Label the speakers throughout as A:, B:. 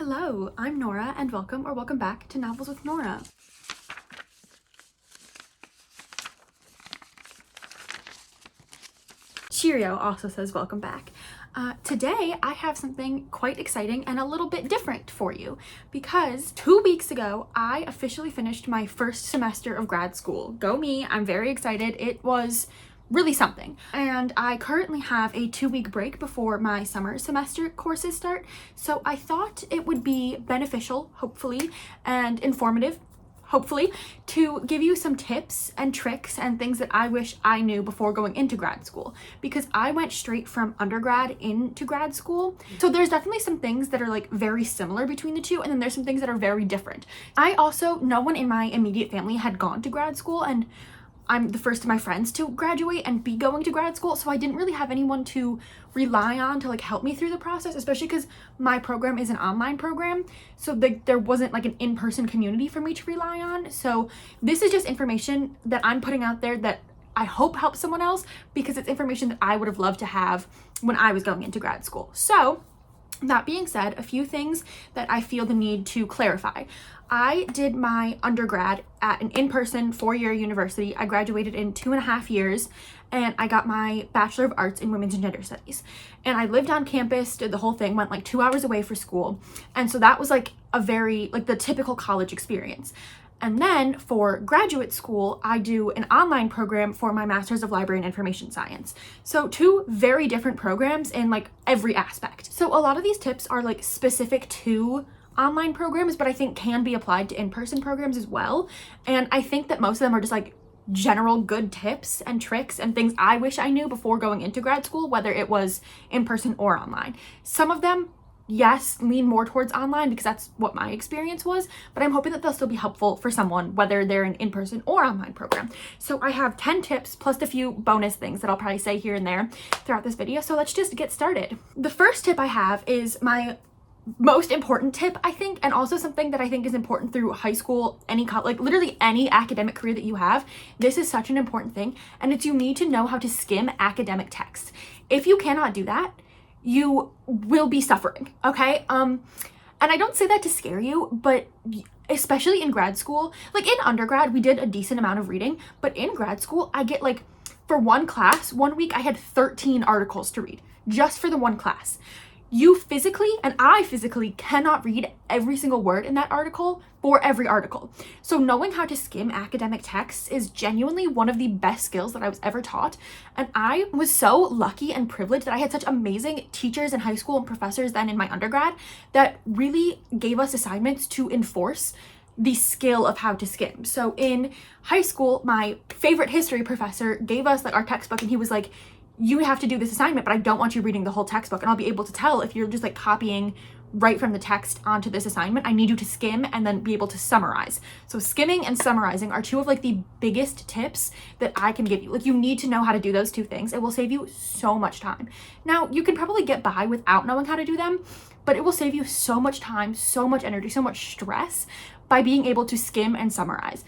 A: Hello, I'm Nora and welcome back to Novels with Nora. Cheerio also says welcome back. Today I have something quite exciting and a little bit different for you because 2 weeks ago I officially finished my first semester of grad school. Go me, I'm very excited. It was really something. And I currently have a 2-week break before my summer semester courses start. So I thought it would be beneficial, hopefully, and informative, hopefully, to give you some tips and tricks and things that I wish I knew before going into grad school, because I went straight from undergrad into grad school. So there's definitely some things that are like very similar between the two, and then there's some things that are very different. No one in my immediate family had gone to grad school, and I'm the first of my friends to graduate and be going to grad school, so I didn't really have anyone to rely on to like help me through the process, especially because my program is an online program, so there wasn't like an in-person community for me to rely on. So this is just information that I'm putting out there that I hope helps someone else, because it's information that I would have loved to have when I was going into grad school. So that being said, a few things that I feel the need to clarify. I did my undergrad at an in-person 4-year university. I graduated in 2.5 years, and I got my Bachelor of Arts in Women's and Gender Studies. And I lived on campus, did the whole thing, went like 2 hours away for school. And so that was like a very, like the typical college experience. And then for graduate school, I do an online program for my Master's of Library and Information Science. So 2 very different programs in like every aspect. So a lot of these tips are like specific to online programs, but I think can be applied to in-person programs as well. And I think that most of them are just like general good tips and tricks and things I wish I knew before going into grad school, whether it was in person or online. Some of them, yes, lean more towards online because that's what my experience was, but I'm hoping that they'll still be helpful for someone, whether they're an in-person or online program. So I have 10 tips plus a few bonus things that I'll probably say here and there throughout this video. So let's just get started. The first tip I have is my most important tip, I think, and also something that I think is important through high school, like literally any academic career that you have. This is such an important thing, and it's you need to know how to skim academic texts. If you cannot do that, you will be suffering, okay? And I don't say that to scare you, but especially in grad school, like in undergrad, we did a decent amount of reading, but in grad school, I get like, for one class, 1 week, I had 13 articles to read just for the one class. You physically, and I physically, cannot read every single word in that article for every article. So knowing how to skim academic texts is genuinely one of the best skills that I was ever taught. And I was so lucky and privileged that I had such amazing teachers in high school and professors then in my undergrad that really gave us assignments to enforce the skill of how to skim. So in high school, my favorite history professor gave us like our textbook, and he was like, you have to do this assignment, but I don't want you reading the whole textbook, and I'll be able to tell if you're just like copying right from the text onto this assignment. I need you to skim and then be able to summarize. So skimming and summarizing are 2 of like the biggest tips that I can give you. Like you need to know how to do those 2 things. It will save you so much time. Now, you can probably get by without knowing how to do them, but it will save you so much time, so much energy, so much stress by being able to skim and summarize.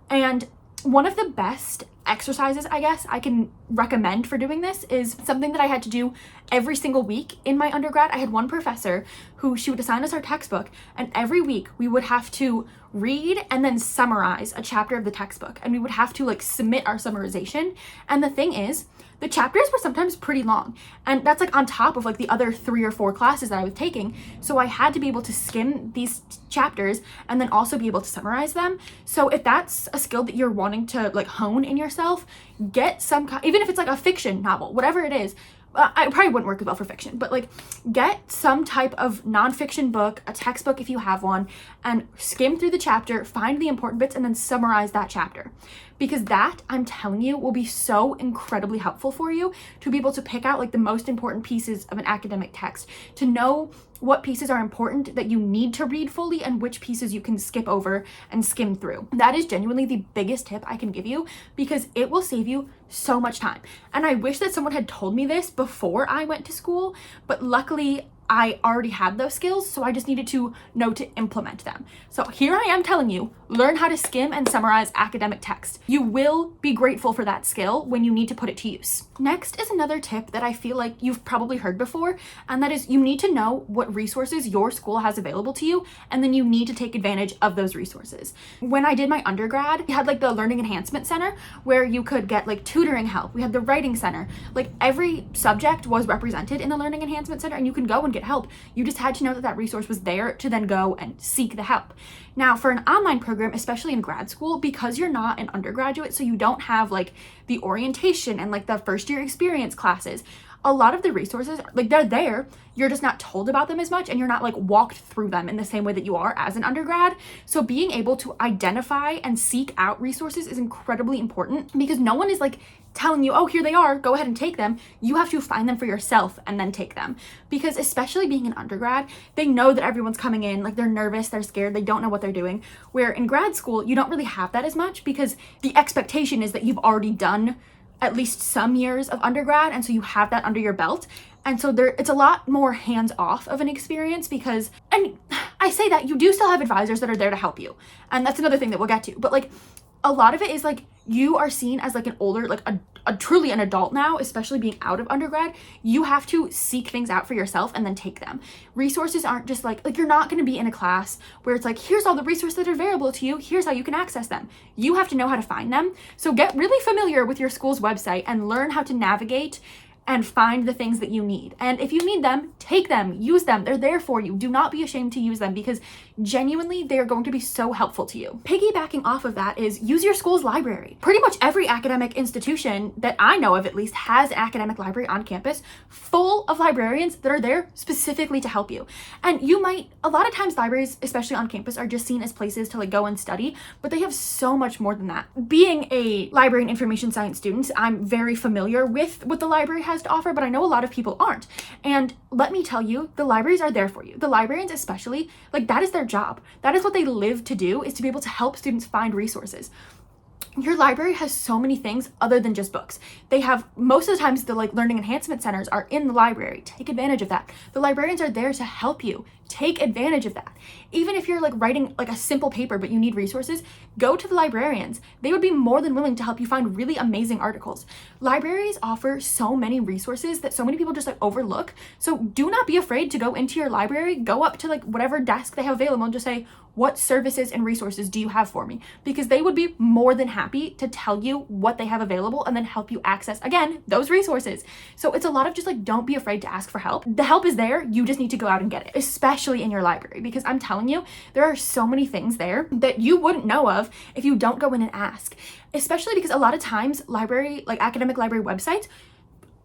A: And one of the best exercises, I guess, I can recommend for doing this is something that I had to do every single week in my undergrad. I had one professor who she would assign us our textbook, and every week we would have to read and then summarize a chapter of the textbook, and we would have to like submit our summarization. And the thing is, the chapters were sometimes pretty long, and that's like on top of like the other 3 or 4 classes that I was taking. So I had to be able to skim these chapters and then also be able to summarize them. So if that's a skill that you're wanting to like hone in yourself, get some, even if it's like a fiction novel, whatever it is. I probably wouldn't work well for fiction, but like get some type of nonfiction book, a textbook if you have one, and skim through the chapter, find the important bits, and then summarize that chapter. Because that, I'm telling you, will be so incredibly helpful for you to be able to pick out like the most important pieces of an academic text, to know what pieces are important that you need to read fully and which pieces you can skip over and skim through. That is genuinely the biggest tip I can give you, because it will save you so much time. And I wish that someone had told me this before I went to school, but luckily I already had those skills, so I just needed to know to implement them. So here I am telling you, learn how to skim and summarize academic text. You will be grateful for that skill when you need to put it to use. Next is another tip that I feel like you've probably heard before, and that is you need to know what resources your school has available to you, and then you need to take advantage of those resources. When I did my undergrad, we had like the Learning Enhancement Center where you could get like tutoring help. We had the Writing Center. Like every subject was represented in the Learning Enhancement Center, and you could go and get help. You just had to know that that resource was there to then go and seek the help. Now, for an online program, especially in grad school, because you're not an undergraduate, so you don't have like the orientation and like the first year experience classes, a lot of the resources, like they're there, you're just not told about them as much, and you're not like walked through them in the same way that you are as an undergrad. So being able to identify and seek out resources is incredibly important, because no one is like telling you, oh, here they are, go ahead and take them. You have to find them for yourself and then take them. Because especially being an undergrad, they know that everyone's coming in, like they're nervous, they're scared, they don't know what they're doing. Where in grad school, you don't really have that as much, because the expectation is that you've already done at least some years of undergrad, and so you have that under your belt. And so it's a lot more hands-off of an experience, because, and I say that, you do still have advisors that are there to help you. And that's another thing that we'll get to. But like, a lot of it is like, you are seen as like an older, like a truly an adult now, especially being out of undergrad. You have to seek things out for yourself and then take them. Resources aren't just like you're not going to be in a class where it's like, here's all the resources that are available to you, here's how you can access them. You have to know how to find them. So get really familiar with your school's website and learn how to navigate and find the things that you need. And if you need them, take them, use them. They're there for you. Do not be ashamed to use them, because genuinely they are going to be so helpful to you. Piggybacking off of that is use your school's library. Pretty much every academic institution that I know of at least has an academic library on campus full of librarians that are there specifically to help you. And a lot of times libraries, especially on campus, are just seen as places to like go and study, but they have so much more than that. Being a library and information science student, I'm very familiar with what the library has to offer, but I know a lot of people aren't. And let me tell you, the libraries are there for you. The librarians especially, like that is their job. That is what they live to do, is to be able to help students find resources. Your library has so many things other than just books. They have, most of the times, the like learning enhancement centers are in the library. Take advantage of that. The librarians are there to help you. Take advantage of that. Even if you're like writing like a simple paper but you need resources, go to the librarians. They would be more than willing to help you find really amazing articles. Libraries offer so many resources that so many people just like overlook. So do not be afraid to go into your library, go up to like whatever desk they have available and just say, what services and resources do you have for me? Because they would be more than happy to tell you what they have available and then help you access, again, those resources. So it's a lot of just like, don't be afraid to ask for help. The help is there. You just need to go out and get it, especially in your library, because I'm telling you, there are so many things there that you wouldn't know of if you don't go in and ask, especially because a lot of times academic library websites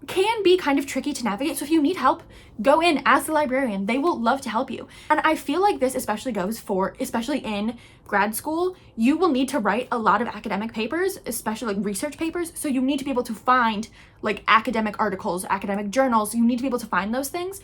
A: can be kind of tricky to navigate. So if you need help, go in, ask the librarian. They will love to help you. And I feel like this especially goes for, especially in grad school, you will need to write a lot of academic papers, especially like research papers. So you need to be able to find like academic articles, academic journals. You need to be able to find those things,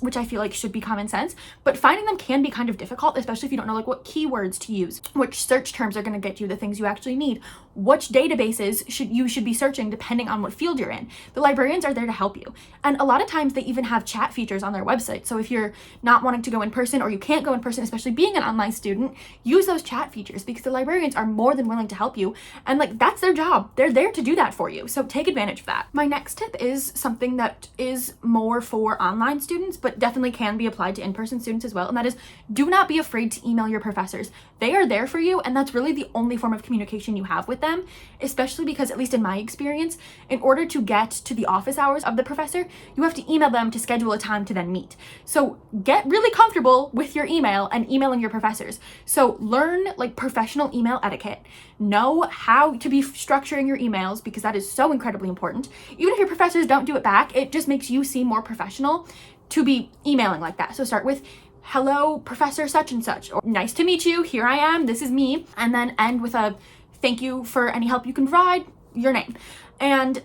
A: which I feel like should be common sense, but finding them can be kind of difficult, especially if you don't know like what keywords to use, which search terms are going to get you the things you actually need, which databases you should be searching depending on what field you're in. The librarians are there to help you. And a lot of times they even have chat features on their website. So if you're not wanting to go in person, or you can't go in person, especially being an online student, use those chat features, because the librarians are more than willing to help you. And like, that's their job. They're there to do that for you. So take advantage of that. My next tip is something that is more for online students, but definitely can be applied to in-person students as well. And that is, do not be afraid to email your professors. They are there for you. And that's really the only form of communication you have with them, especially because, at least in my experience, in order to get to the office hours of the professor, you have to email them to schedule a time to then meet. So get really comfortable with your email and emailing your professors. So learn like professional email etiquette. Know how to be structuring your emails, because that is so incredibly important. Even if your professors don't do it back, it just makes you seem more professional to be emailing like that. So start with, hello, Professor such and such, or nice to meet you, here I am, this is me, and then end with a thank you for any help you can provide, your name. And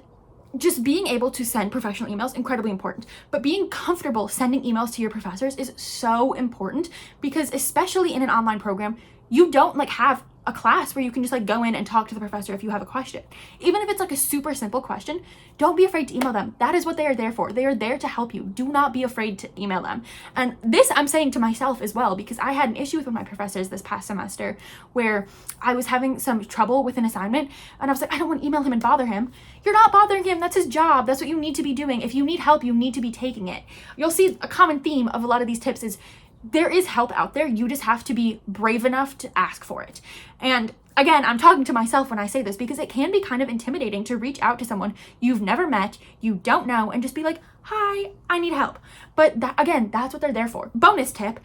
A: just being able to send professional emails, incredibly important. But being comfortable sending emails to your professors is so important, because especially in an online program, you don't like have a class where you can just like go in and talk to the professor if you have a question. Even if it's like a super simple question, don't be afraid to email them. That is what they are there for. They are there to help you. Do not be afraid to email them. And this I'm saying to myself as well, because I had an issue with one of my professors this past semester where I was having some trouble with an assignment and I was like, I don't want to email him and bother him. You're not bothering him. That's his job. That's what you need to be doing. If you need help, you need to be taking it. You'll see a common theme of a lot of these tips is there is help out there. You just have to be brave enough to ask for it. And again, I'm talking to myself when I say this because it can be kind of intimidating to reach out to someone you've never met, you don't know, and just be like, hi, I need help. But that, again, that's what they're there for. Bonus tip.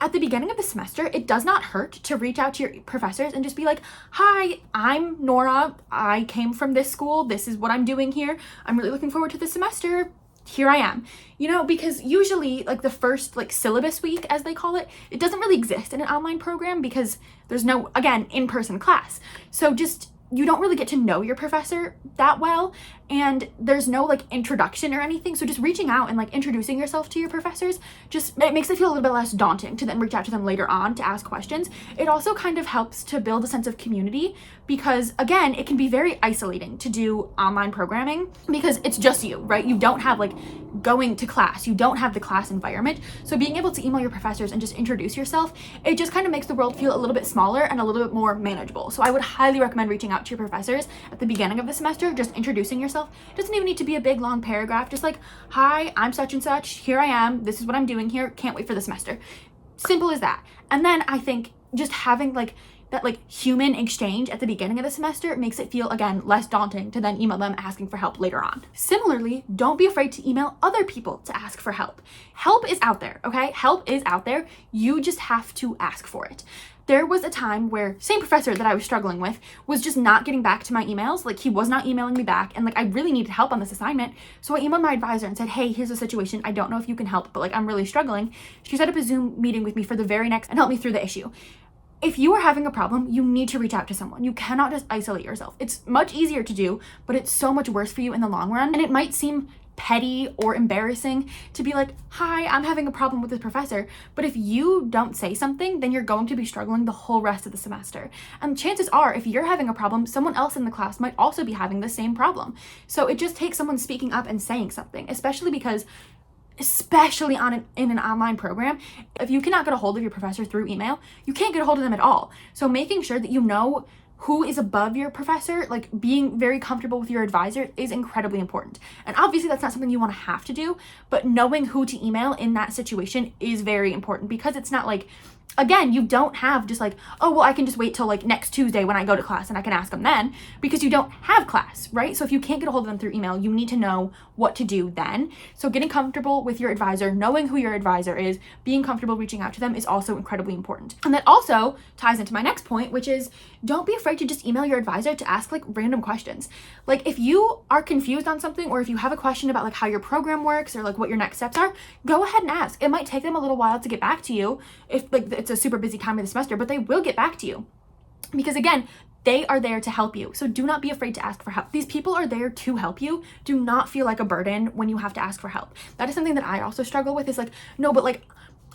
A: At the beginning of the semester, it does not hurt to reach out to your professors and just be like, hi, I'm Nora. I came from this school. This is what I'm doing here. I'm really looking forward to the semester. Here I am, you know, because usually like the first like syllabus week, as they call it, it doesn't really exist in an online program because there's no, again, in-person class. So just, you don't really get to know your professor that well, and there's no like introduction or anything. So just reaching out and like introducing yourself to your professors, just it makes it feel a little bit less daunting to then reach out to them later on to ask questions. It also kind of helps to build a sense of community because again, it can be very isolating to do online programming because it's just you, right? You don't have like going to class, you don't have the class environment. So being able to email your professors and just introduce yourself, it just kind of makes the world feel a little bit smaller and a little bit more manageable. So I would highly recommend reaching out to your professors at the beginning of the semester, just introducing yourself. It doesn't even need to be a big long paragraph, just like, hi, I'm such and such, here I am, this is what I'm doing here, can't wait for the semester. Simple as that. And then I think just having like that like human exchange at the beginning of the semester makes it feel, again, less daunting to then email them asking for help later on. Similarly, don't be afraid to email other people to ask for help. Help is out there, okay? Help is out there. You just have to ask for it. There was a time where same professor that I was struggling with was just not getting back to my emails. Like he was not emailing me back and like I really needed help on this assignment. So I emailed my advisor and said, hey, here's the situation. I don't know if you can help, but like I'm really struggling. She set up a Zoom meeting with me for the very next and helped me through the issue. If you are having a problem, you need to reach out to someone. You cannot just isolate yourself. It's much easier to do, but it's so much worse for you in the long run. And it might seem petty or embarrassing to be like, hi, I'm having a problem with this professor. But if you don't say something, then you're going to be struggling the whole rest of the semester. And chances are, if you're having a problem, someone else in the class might also be having the same problem. So it just takes someone speaking up and saying something, especially in an online program, if you cannot get a hold of your professor through email, you can't get a hold of them at all. So making sure that you know who is above your professor, like being very comfortable with your advisor is incredibly important. And obviously that's not something you want to have to do, but knowing who to email in that situation is very important because it's not like, again, you don't have just like, oh, well, I can just wait till like next Tuesday when I go to class and I can ask them then because you don't have class, right? So if you can't get a hold of them through email, you need to know what to do then. So getting comfortable with your advisor, knowing who your advisor is, being comfortable reaching out to them is also incredibly important. And that also ties into my next point, which is don't be afraid to just email your advisor to ask like random questions. Like if you are confused on something or if you have a question about like how your program works or like what your next steps are, go ahead and ask. It might take them a little while to get back to you if like it's a super busy time of the semester, but they will get back to you because again, they are there to help you. So do not be afraid to ask for help. These people are there to help you. Do not feel like a burden when you have to ask for help. That is something that I also struggle with is like, no, but like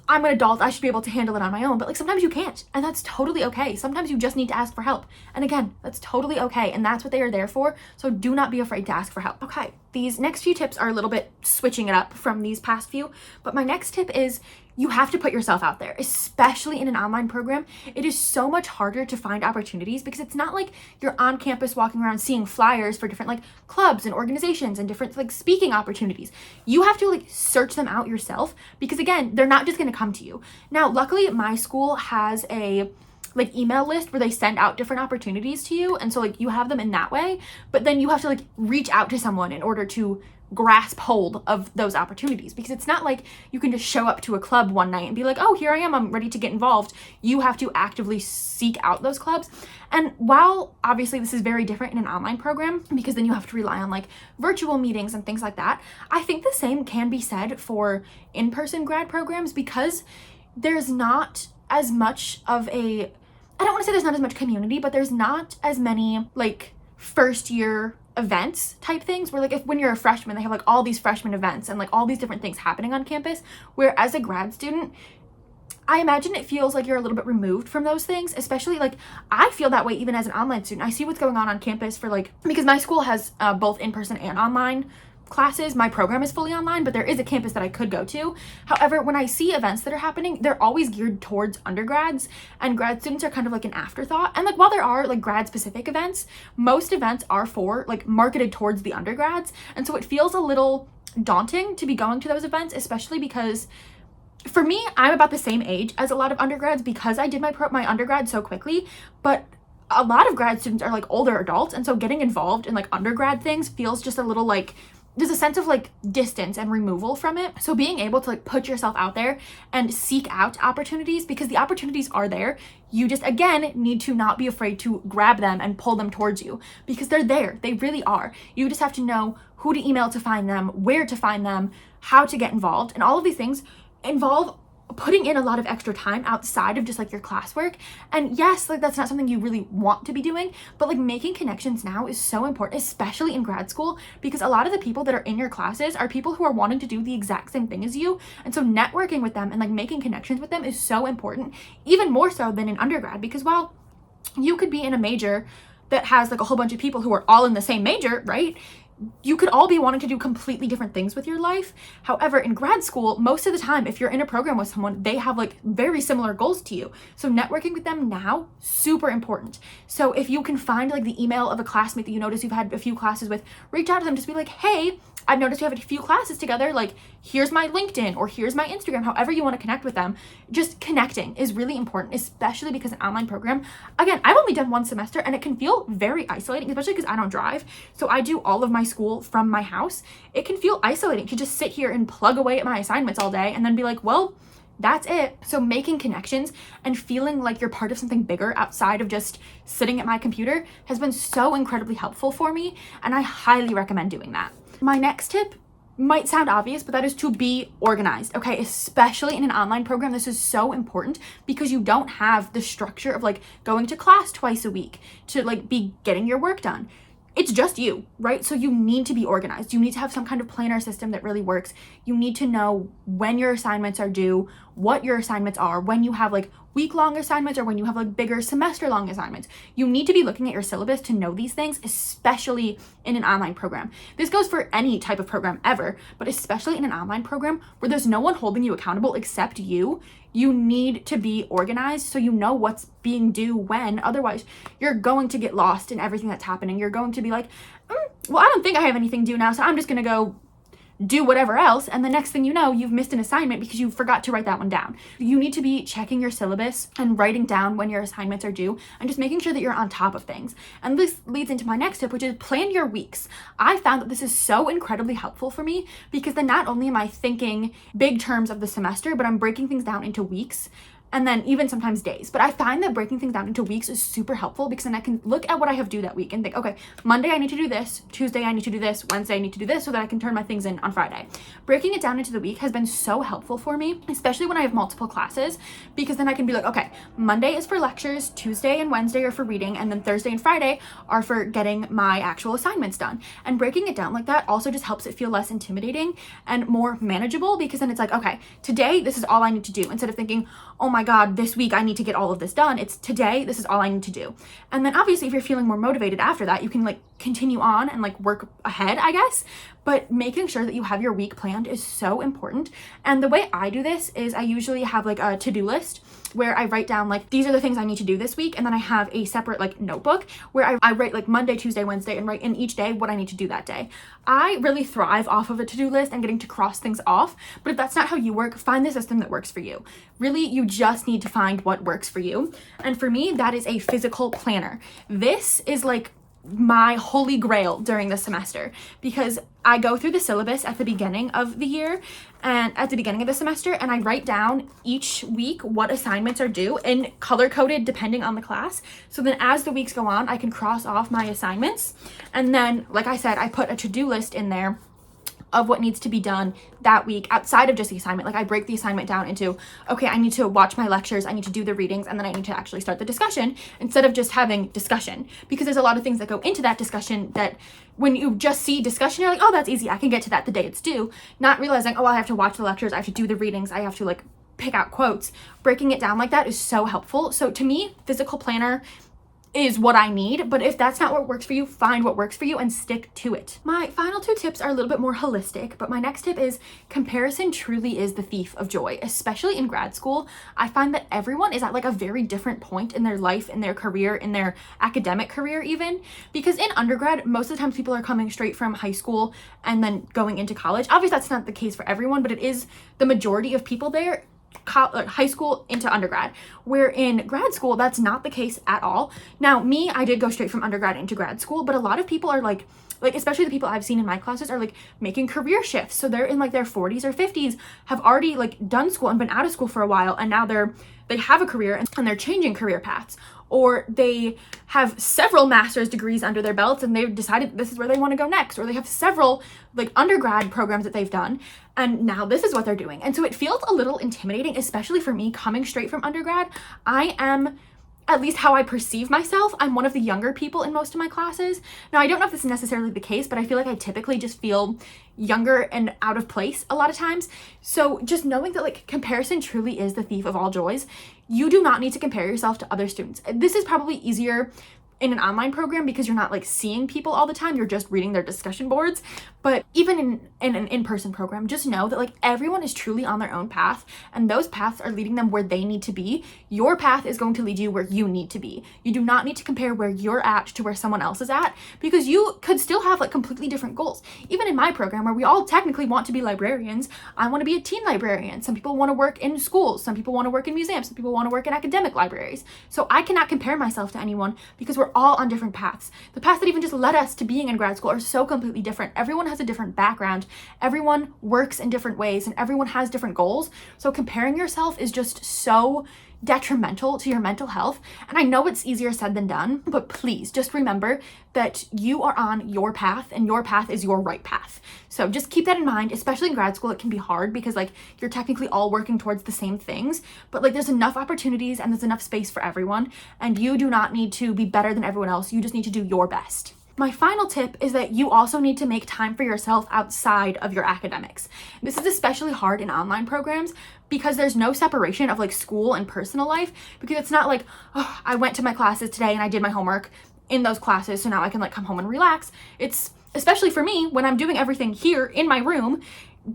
A: I'm an adult, I should be able to handle it on my own, but like sometimes you can't, and that's totally okay. Sometimes you just need to ask for help. And again, that's totally okay, and that's what they are there for. So do not be afraid to ask for help. Okay, these next few tips are a little bit switching it up from these past few, but my next tip is you have to put yourself out there, especially in an online program. It is so much harder to find opportunities because it's not like you're on campus walking around seeing flyers for different like clubs and organizations and different like speaking opportunities. You have to like search them out yourself because again, they're not just going to come to you. Now, luckily my school has a like email list where they send out different opportunities to you. And so like you have them in that way, but then you have to like reach out to someone in order to grasp hold of those opportunities because it's not like you can just show up to a club one night and be like, oh, here I am, I'm ready to get involved. You have to actively seek out those clubs. And while obviously this is very different in an online program because then you have to rely on like virtual meetings and things like that, I think the same can be said for in-person grad programs because there's not as much of a, I don't want to say there's not as much community, but there's not as many like first year events type things where like if when you're a freshman, they have like all these freshman events and like all these different things happening on campus, where as a grad student, I imagine it feels like you're a little bit removed from those things, especially like I feel that way even as an online student. I see what's going on campus for like, because my school has both in-person and online classes. My program is fully online, but there is a campus that I could go to. However, when I see events that are happening, they're always geared towards undergrads, and grad students are kind of like an afterthought. And like while there are like grad specific events, most events are for like marketed towards the undergrads. And so it feels a little daunting to be going to those events, especially because for me, I'm about the same age as a lot of undergrads because I did my undergrad so quickly, but a lot of grad students are like older adults, and so getting involved in like undergrad things feels just a little like there's a sense of like distance and removal from it. So being able to like put yourself out there and seek out opportunities, because the opportunities are there, you just again need to not be afraid to grab them and pull them towards you, because they're there. They really are. You just have to know who to email to find them, where to find them, how to get involved, and all of these things involve putting in a lot of extra time outside of just like your classwork. And yes, like that's not something you really want to be doing, but like making connections now is so important, especially in grad school, because a lot of the people that are in your classes are people who are wanting to do the exact same thing as you. And so networking with them and like making connections with them is so important, even more so than in undergrad, because while you could be in a major that has like a whole bunch of people who are all in the same major, right? You could all be wanting to do completely different things with your life. However, in grad school, most of the time, if you're in a program with someone, they have like very similar goals to you. So networking with them now, super important. So if you can find like the email of a classmate that you notice you've had a few classes with, reach out to them, just be like, hey, I've noticed we have a few classes together, like here's my LinkedIn or here's my Instagram, however you want to connect with them. Just connecting is really important, especially because an online program, again, I've only done one semester and it can feel very isolating, especially because I don't drive. So I do all of my school from my house. It can feel isolating to just sit here and plug away at my assignments all day and then be like, well, that's it. So making connections and feeling like you're part of something bigger outside of just sitting at my computer has been so incredibly helpful for me, and I highly recommend doing that. My next tip might sound obvious, but that is to be organized, okay? Especially in an online program, this is so important because you don't have the structure of like going to class twice a week to like be getting your work done. It's just you, right? So you need to be organized. You need to have some kind of planner system that really works. You need to know when your assignments are due, what your assignments are, when you have like week-long assignments or when you have like bigger semester-long assignments. You need to be looking at your syllabus to know these things, especially in an online program. This goes for any type of program ever, but especially in an online program where there's no one holding you accountable except you. You need to be organized so you know what's being due when. Otherwise, you're going to get lost in everything that's happening. You're going to be like, well, I don't think I have anything due now, so I'm just going to go do whatever else, and the next thing you know, you've missed an assignment because you forgot to write that one down. You need to be checking your syllabus and writing down when your assignments are due and just making sure that you're on top of things. And this leads into my next tip, which is plan your weeks. I found that this is so incredibly helpful for me because then not only am I thinking big terms of the semester, but I'm breaking things down into weeks, and then even sometimes days. But I find that breaking things down into weeks is super helpful because then I can look at what I have due that week and think, okay, Monday I need to do this, Tuesday I need to do this, Wednesday I need to do this, so that I can turn my things in on Friday. Breaking it down into the week has been so helpful for me, especially when I have multiple classes, because then I can be like, okay, Monday is for lectures, Tuesday and Wednesday are for reading, and then Thursday and Friday are for getting my actual assignments done. And breaking it down like that also just helps it feel less intimidating and more manageable, because then it's like, okay, today this is all I need to do, instead of thinking, oh my God, this week I need to get all of this done. It's today, this is all I need to do. And then obviously if you're feeling more motivated after that, you can like continue on and like work ahead, I guess. But making sure that you have your week planned is so important. And the way I do this is I usually have like a to-do list where I write down like, these are the things I need to do this week. And then I have a separate like notebook where I write like Monday, Tuesday, Wednesday, and write in each day what I need to do that day. I really thrive off of a to-do list and getting to cross things off. But if that's not how you work, find the system that works for you. Really, you just need to find what works for you. And for me, that is a physical planner. This is like my holy grail during the semester, because I go through the syllabus at the beginning of the year and at the beginning of the semester, and I write down each week what assignments are due and color coded depending on the class. So then as the weeks go on, I can cross off my assignments. And then, like I said, I put a to-do list in there of what needs to be done that week outside of just the assignment. Like I break the assignment down into, okay, I need to watch my lectures, I need to do the readings, and then I need to actually start the discussion instead of just having discussion, because there's a lot of things that go into that discussion that when you just see discussion, you're like, oh, that's easy, I can get to that the day it's due, not realizing, oh, I have to watch the lectures, I have to do the readings, I have to like pick out quotes, breaking it down like that is so helpful. So to me, physical planner is what I need, but if that's not what works for you, find what works for you and stick to it. My final 2 tips are a little bit more holistic, but my next tip is comparison truly is the thief of joy, especially in grad school. I find that everyone is at like a very different point in their life, in their career, in their academic career even, because in undergrad, most of the times people are coming straight from high school and then going into college. Obviously, that's not the case for everyone, but it is the majority of people there. High school into undergrad, where in grad school that's not the case at all. Now me, I did go straight from undergrad into grad school, but a lot of people are like especially the people I've seen in my classes are like making career shifts, so they're in like their 40s or 50s, have already like done school and been out of school for a while, and now they have a career and they're changing career paths, or they have several master's degrees under their belts and they've decided this is where they want to go next, or they have several like undergrad programs that they've done and now this is what they're doing. And so it feels a little intimidating, especially for me coming straight from undergrad. I am, at least how I perceive myself, I'm one of the younger people in most of my classes. Now, I don't know if this is necessarily the case, but I feel like I typically just feel younger and out of place a lot of times. So just knowing that like comparison truly is the thief of all joys. You do not need to compare yourself to other students. This is probably easier in an online program because you're not like seeing people all the time, you're just reading their discussion boards. But even in an in-person program, just know that like everyone is truly on their own path, and those paths are leading them where they need to be. Your path is going to lead you where you need to be. You do not need to compare where you're at to where someone else is at, because you could still have like completely different goals. Even in my program, where we all technically want to be librarians, I want to be a teen librarian. Some people want to work in schools, some people want to work in museums, some people want to work in academic libraries. So I cannot compare myself to anyone because we're all on different paths. The paths that even just led us to being in grad school are so completely different. Everyone has a different background, everyone works in different ways, and everyone has different goals. So comparing yourself is just so detrimental to your mental health. And I know it's easier said than done, but please just remember that you are on your path and your path is your right path. So just keep that in mind, especially in grad school. It can be hard because like you're technically all working towards the same things, but like there's enough opportunities and there's enough space for everyone, and you do not need to be better than everyone else. You just need to do your best. My final tip is that you also need to make time for yourself outside of your academics. This is especially hard in online programs because there's no separation of like school and personal life, because it's not like, oh, I went to my classes today and I did my homework in those classes, so now I can like come home and relax. It's, especially for me, when I'm doing everything here in my room,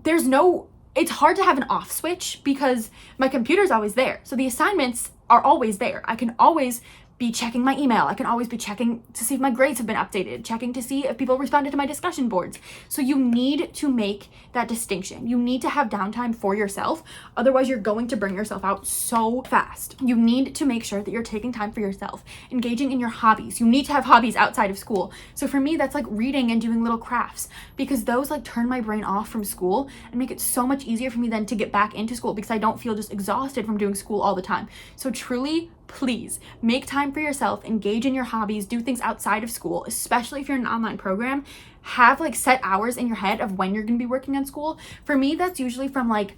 A: it's hard to have an off switch because my computer's always there. So the assignments are always there. I can always be checking my email. I can always be checking to see if my grades have been updated, checking to see if people responded to my discussion boards. So you need to make that distinction. You need to have downtime for yourself. Otherwise, you're going to burn yourself out so fast. You need to make sure that you're taking time for yourself, engaging in your hobbies. You need to have hobbies outside of school. So for me, that's like reading and doing little crafts, because those like turn my brain off from school and make it so much easier for me then to get back into school, because I don't feel just exhausted from doing school all the time. So truly, please make time for yourself, engage in your hobbies, do things outside of school, especially if you're in an online program. Have like set hours in your head of when you're going to be working on school. For me, that's usually from like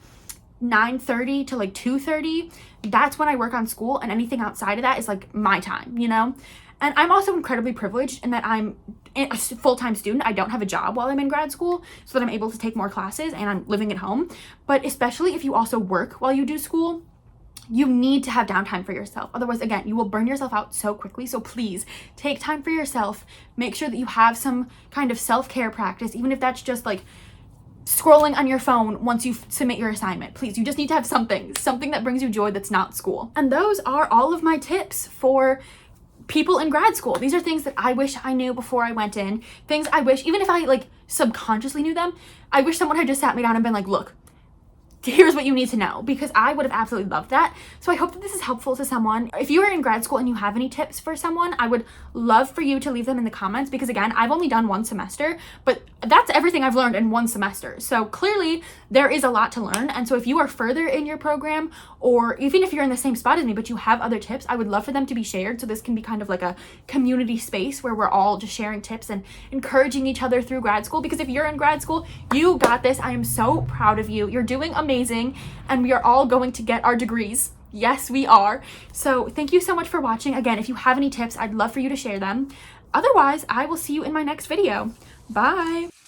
A: 9:30 to like 2:30. That's when I work on school, and anything outside of that is like my time, you know? And I'm also incredibly privileged in that I'm a full-time student. I don't have a job while I'm in grad school, so that I'm able to take more classes and I'm living at home. But especially if you also work while you do school, you need to have downtime for yourself. Otherwise, again, you will burn yourself out so quickly. So please take time for yourself. Make sure that you have some kind of self-care practice, even if that's just like scrolling on your phone once you submit your assignment. Please, you just need to have something that brings you joy that's not school. And those are all of my tips for people in grad school. These are things that I wish I knew before I went in. Things I wish, even if I like subconsciously knew them, I wish someone had just sat me down and been like, look, here's what you need to know, because I would have absolutely loved that. So I hope that this is helpful to someone. If you are in grad school and you have any tips for someone, I would love for you to leave them in the comments, because again, I've only done one semester, but that's everything I've learned in one semester. So clearly there is a lot to learn. And so if you are further in your program, or even if you're in the same spot as me, but you have other tips, I would love for them to be shared. So this can be kind of like a community space where we're all just sharing tips and encouraging each other through grad school. Because if you're in grad school, you got this. I am so proud of you. You're doing amazing, and we are all going to get our degrees. Yes, we are. So thank you so much for watching. Again, if you have any tips, I'd love for you to share them. Otherwise, I will see you in my next video. Bye.